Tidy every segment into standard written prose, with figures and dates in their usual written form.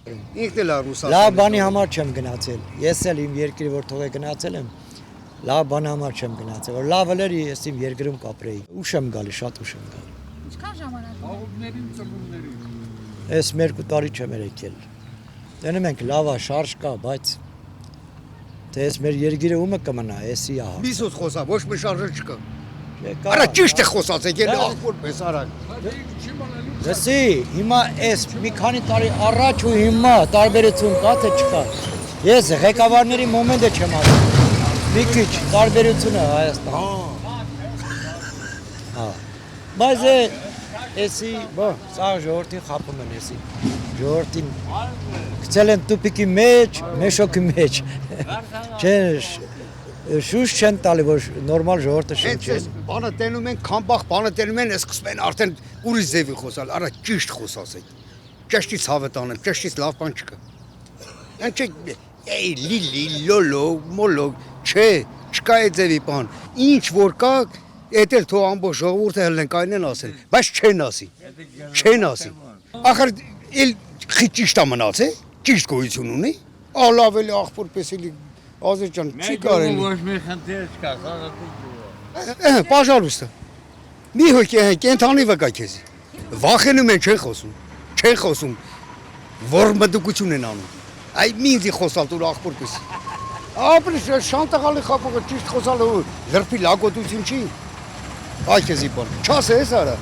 Ինքն էլ ռուսացի։ Լավ բանի համար չեմ գնացել։ Ես էլ իմ երկրի որ թողե գնացել եմ, լավ բանի համար չեմ գնացել, որ լավ էր ես իմ երկրում կապրեի։ Ուշ եմ գալի, շատ ուշ եմ գալի։ Ինչքան ժամանակ։ Աղուտներին, ծնունդներին։ Ես 2 տարի չեմ եկել։ Դնում ենք լավ է, շարժ կա, բայց թե ես մեր երկիրը ումը կմնա, էսի է։ Բիսոց խոսա, ոչ մի շարժը չկա։ Չկա։ Արա ճիշտ է խոսած եկել աղբոր պես արագ։ Լսի, հիմա էս մի քանի տարի առաջ ու հիմա տարբերություն կա թե չկա։ Ես ղեկավարների մոմենտը չեմ ասում։ Մի քիչ տարբերությունը Հայաստան։ Հա։ Բայց էսի, սա ժողովրդին խափում են էսի։ Ժողովրդին գցել են տուպիկի մեջ, մեշոկի մեջ։ Չէ, շուշ չեն տալի, որ նորմալ ժողովրդը շեն չեն։ Բանը տենում են, քամբախ բանը տենում են, սկսում են արդեն ուրիշ ձևի խոսալ, արա ճիշտ խոսացեք։ Ճշտից հավետ անեմ, ճշտից լավ բան չկա։ Անչե էй լիլի, լոլո, մոլո, չէ, չկա այդ ձևի բան։ Ինչ որ կա, էդ էլ թող ամբողջ ժողովուրդը հելնեն կայնեն ասեն, բայց չեն ասի։ Չեն ասի։ Ախր էլ ճիշտ է մնաց, ճիշտ գոյություն ունի։ Լավ էլի աղբոր պես էլի Ազերջան, չի կարելի։ Ոչ մի խնդիր չկա, Պաժալուստը։ Մի հոգի կենթանի վկա քեզի։ Վախենում են չեն խոսում, որ մտուկություն են անում։ Այ մի ինձի խոսալ դուր աղբոր պես։ Ապրի շանտաղալի խապողը ճիշտ խոսալը լրբի լագոտություն չի։ Այ քեզի բան։ Չասես արա։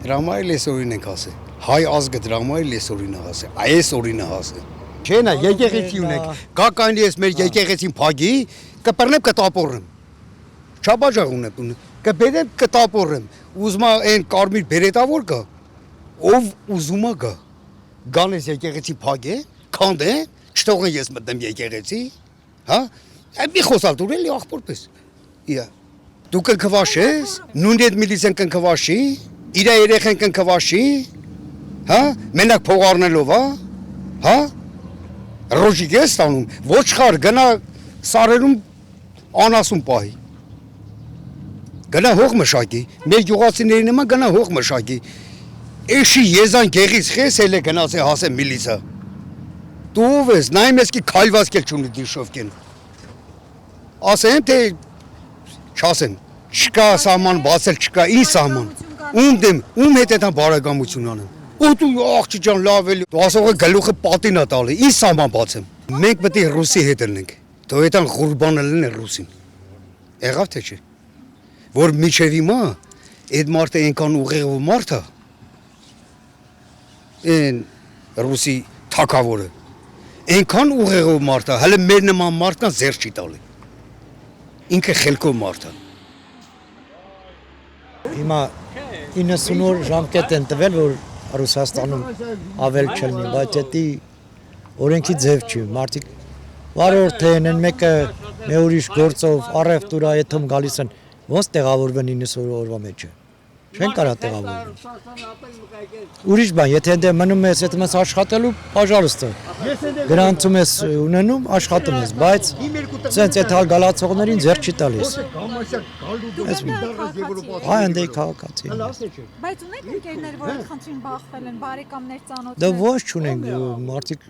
Դրամայի լեսօրին ենք ասել։ Հայ ազգը դրամայի լեսօրին է ասել։ Այս օրինը ասել։ Չէ՞ նա եկեղեցի ունենք։ Գականի ես մեր եկեղեցին փագի, կպռնեմ կտապորեմ։ Չաբաժաղ ունեմ։ Կբերեմ կտապորեմ։ Ուզմա այն կարմիր բերետավոր կա։ Ով ուզումա գա։ Գանես եկեղեցի փագե, քանդե, չթողեն ես մտնեմ եկեղեցի, հա? Մի խոսալ դուր էլի աղբոր պես։ Իա։ Դու կնքվաշես, նույն այդ միլիցիան կնքվաշի, իր երեխան կնքվաշի, հա? Մենակ փող առնելով, հա? Ռոժիկ է ստանում, ոչխար գնա սարերում անասուն պահի։ Գնա հող մշակի, մեր գյուղացիների նման գնա հող մշակի։ Էշի եզան գեղից խես էլ է գնաց է հասե միլիցա։ Դու ով ես, նայմ ես կի քայլված կել չունի դիշովկեն։ Ասեմ թե չասեմ, չկա սահման բացել, չկա ինչ սահման։ Ում հետ էտան բարեկամություն անեմ։ Ու դու աղջի ջան լավ էլի, դու ասողը գլուխը պատին է տալի, ինչ սահման բացեմ։ Մենք պետք է ռուսի հետ լինենք, դու էտան ղուրբանը լինեն ռուսին։ Եղավ թե չէ։ Որ միջև հիմա այդ մարդը այնքան ուղեղով մարդ է, այն ռուսի թագավորը, այնքան ուղեղով մարդ է, հələ մեր նման մարդն զեր չի տալի։ Ինքը խելքով մարդ է։ Հիմա 90 օր ժամկետ են տվել, որ Ռուսաստանում ավել չլինի, բայց դա օրենքի ձև չի։ Մարդիկ վարորդ են, մեկը մի ուրիշ գործով առևտուրա եթում գալիս են, ոնց տեղավորվեն 90 օրվա մեջը։ Չեն կարա տեղավորվել։ Ուրիշ բան, եթե դե մնում ես, եթե ես աշխատելու, պաժարստը։ Գրանցում ես ունենում, աշխատում ես, բայց սենց այդ գալացողներին ձեռ չի տալիս։ Այ ընդե քաղաքացի։ Բայց ունեք ընկերներ, որ այդ խնդրին բախվել են, բարեկամներ, ծանոթներ։ Դա ոչ չունենք, մարդիկ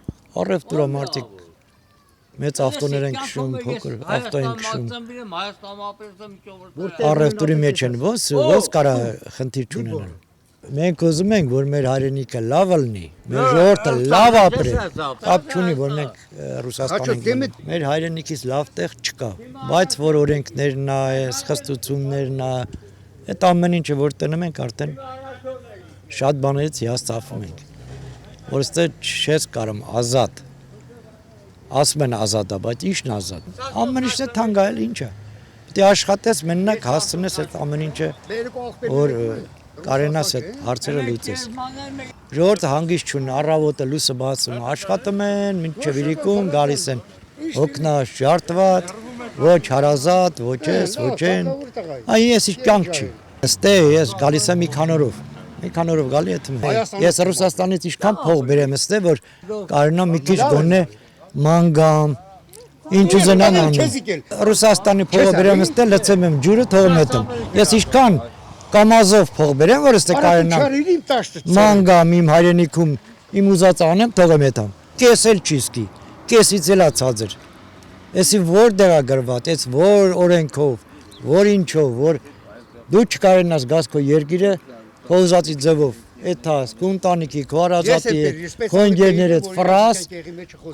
առևտուրա մարդիկ մեծ ավտոներ են քշում, փոքր ավտո են քշում։ Առևտուրի մեջ են, ոնց կարա խնդիր չունենան։ Մենք ուզում ենք, որ մեր հայրենիքը լավ լինի, մեր ժողովուրդը լավ ապրի, կապ չունի, որ մենք Ռուսաստան ենք։ Մեր հայրենիքից լավ տեղ չկա, բայց որ օրենքներն ա, խստություններն ա, այդ ամեն ինչը որ տնում ենք արդեն շատ բաներից հիասթափվում ենք։ Որ ստե չես կարում ազատ։ Ասում են ազատ է, բայց ի՞նչն ազատ։ Ամեն ինչն է թանկայել, ինչ է։ Պետք է աշխատես, մենակ հասցնես այդ ամեն ինչը, որ կարենաս այդ հարցերը լուծես։ Ժողովուրդը հանգիստ չունի, առավոտը լույսը բացում, աշխատում են, մինչև իրիկում գալիս են հոգնած, ջարդված, ոչ հարազատ, ոչ ես, ոչ են։ Այ ես ինչ կյանք չի։ Ստե ես գալիս եմ մի քանորով գալի եմ։ Ես Ռուսաստանից ինչքան փող բերեմ ստե, որ կարենա մի քիչ գոնե մանգամ, ինչ ուզենամ անում։ Ռուսաստանի փողը բերեմ ստե, լցեմ եմ ջուրը, թողում եմ։ Ես ինչքան կամազով փող բերեմ, որ ստե կարենամ մանգամ իմ հայրենիքում Իմ ուզած անեմ, թողեմ հետամ։ Կես էլ չի սկի, կեսից էլ ացածր։ Էսի որտեղ է գրված, էս որ օրենքով, որ ինչով, որ դու չկարենաս գաս քո երկիրը քո ուզածի ձևով, էթաս, քո ընտանիքի, քո հարազատի, քո ընկերներիդ ֆրաս,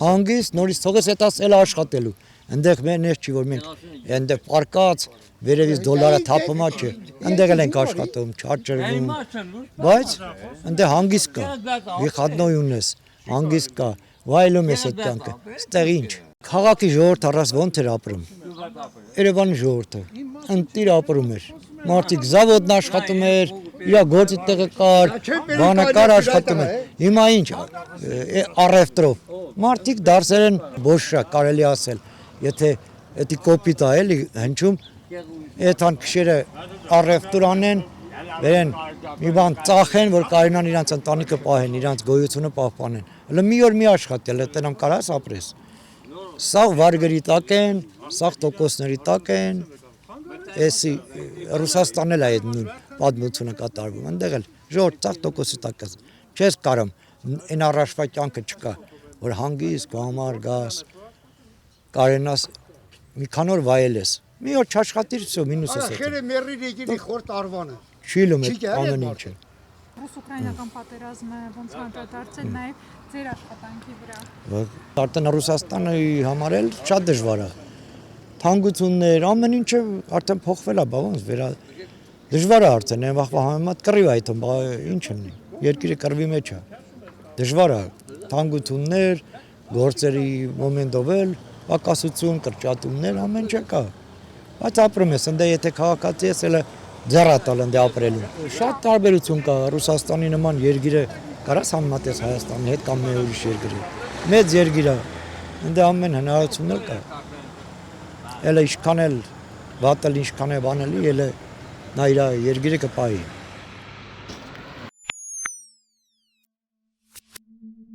հանգիստ նորից թողես էթաս էլ աշխատելու։ Այնտեղ մեն ես չի որ մենք այնտեղ պարկած վերևից դոլարը թափումա չէ, այնտեղ էլ ենք աշխատում, չաճրվում, բայց այնտեղ հանգիստ կա, վիխատնոյուն ես, հանգիստ կա, վայելում ես այդ կյանքը, ստեղ ինչ, քաղաքի ժողովուրդը առած ոնց էր ապրում, Երևանի ժողովուրդը, ընտիր ապրում էր, մարդիկ զավոդն աշխատում էր, իր գործի տեղը կար, բանակար աշխատում էր, հիմա ինչ, առևտրով, մարդիկ դարձել են բոշրա, կարելի ասել, եթե էդի կոպիտ է էլի հնչում, այդան քշերը առևտուր անեն, վերեն մի բան ծախեն, որ կարենան իրանց ընտանիքը պահեն, իրանց գոյությունը պահպանեն։ Հələ մի օր մի աշխատել, այդտեղ կարաս ապրես։ Սաղ վարգերի տակ են, սաղ տոկոսների տակ են, էսի Ռուսաստանն էլ է այդ նույն պատմությունը կատարվում, այնտեղ էլ ժողովուրդ սաղ տոկոսի տակ է։ Չես կարամ, այն առաջվա կյանքը չկա, որ հանգիստ գամար գաս, կարենաս մի քանի օր վայելես։ Մի օր չաշխատիր, всё, մինուսս է։ Խերը մերի ռեգինի խորտ արվանը։ Չի լում այդ ամեն ինչը։ Ռուս-ուկրաինական պատերազմը ոնց անդրադարձել նաև ձեր աշխատանքի վրա։ Արդեն Ռուսաստանը համար էլ շատ դժվար է։ Թանկություններ, ամեն ինչը արդեն փոխվել է, բա ոնց վերա դժվար է արդեն, այն վաղվա համեմատ կռիվ է այդում, բա ինչ են։ Երկիրը կռվի մեջ է։ Դժվար է։ Թանկություններ, գործերի մոմենտով էլ պակասություն, կրճատումներ, ամեն ինչ կա։ Բայց ապրում ես, ընդ եթե քաղաքացի ես, էլ ձեռատալ ընդ ապրելու։ Շատ տարբերություն կա Ռուսաստանի նման երկիրը, կարաս համեմատես Հայաստանի հետ կամ մի ուրիշ երկրի։ Մեծ երկիր է, ընդ ամեն հնարավորություններ կա։ Էլ ինչքան էլ վատել, ինչքան է բանելի, էլ նա իր երկիրը կպահի։